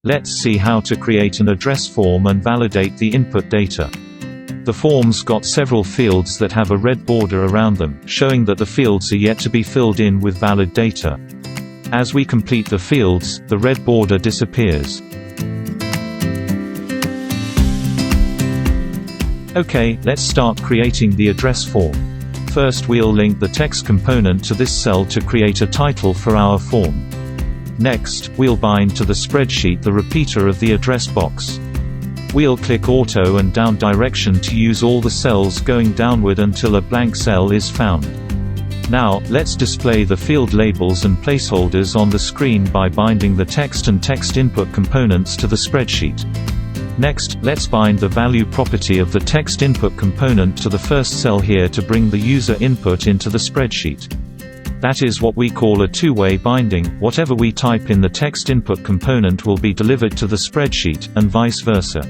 Let's see how to create an address form and validate the input data. The form's got several fields that have a red border around them, showing that the fields are yet to be filled in with valid data. As we complete the fields, the red border disappears. Okay, let's start creating the address form. First we'll link the text component to this cell to create a title for our form. Next, we'll bind to the spreadsheet the repeater of the address box. We'll click Auto and Down Direction to use all the cells going downward until a blank cell is found. Now, let's display the field labels and placeholders on the screen by binding the text and text input components to the spreadsheet. Next, let's bind the value property of the text input component to the first cell here to bring the user input into the spreadsheet. That is what we call a two-way binding. Whatever we type in the text input component will be delivered to the spreadsheet, and vice versa.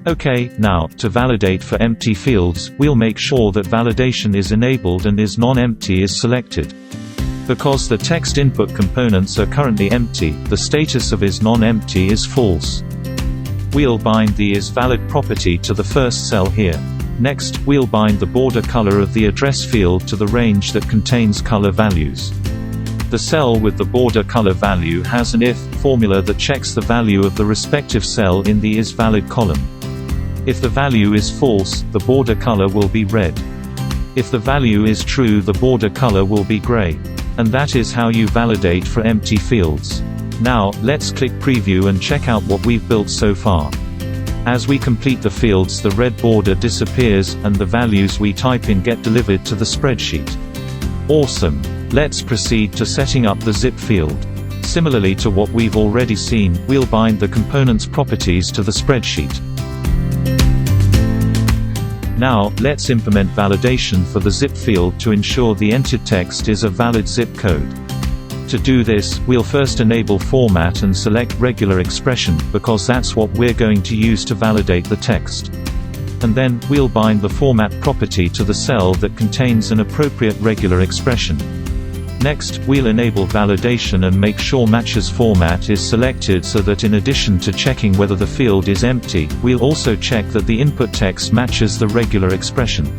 Okay, now, to validate for empty fields, we'll make sure that validation is enabled and is non-empty is selected. Because the text input components are currently empty, the status of is non-empty is false. We'll bind the isValid property to the first cell here. Next, we'll bind the border color of the address field to the range that contains color values. The cell with the border color value has an if formula that checks the value of the respective cell in the isValid column. If the value is false, the border color will be red. If the value is true, the border color will be gray. And that is how you validate for empty fields. Now, let's click Preview and check out what we've built so far. As we complete the fields, the red border disappears, and the values we type in get delivered to the spreadsheet. Awesome! Let's proceed to setting up the zip field. Similarly to what we've already seen, we'll bind the component's properties to the spreadsheet. Now, let's implement validation for the zip field to ensure the entered text is a valid zip code. To do this, we'll first enable format and select regular expression, because that's what we're going to use to validate the text. And then, we'll bind the format property to the cell that contains an appropriate regular expression. Next, we'll enable validation and make sure matches format is selected so that in addition to checking whether the field is empty, we'll also check that the input text matches the regular expression.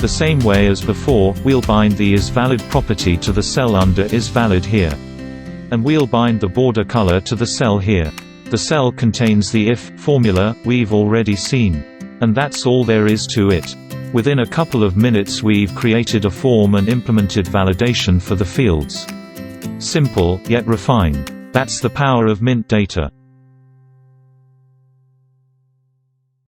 The same way as before, we'll bind the isValid property to the cell under isValid here. And we'll bind the border color to the cell here. The cell contains the if formula we've already seen. And that's all there is to it. Within a couple of minutes we've created a form and implemented validation for the fields. Simple, yet refined. That's the power of MintData.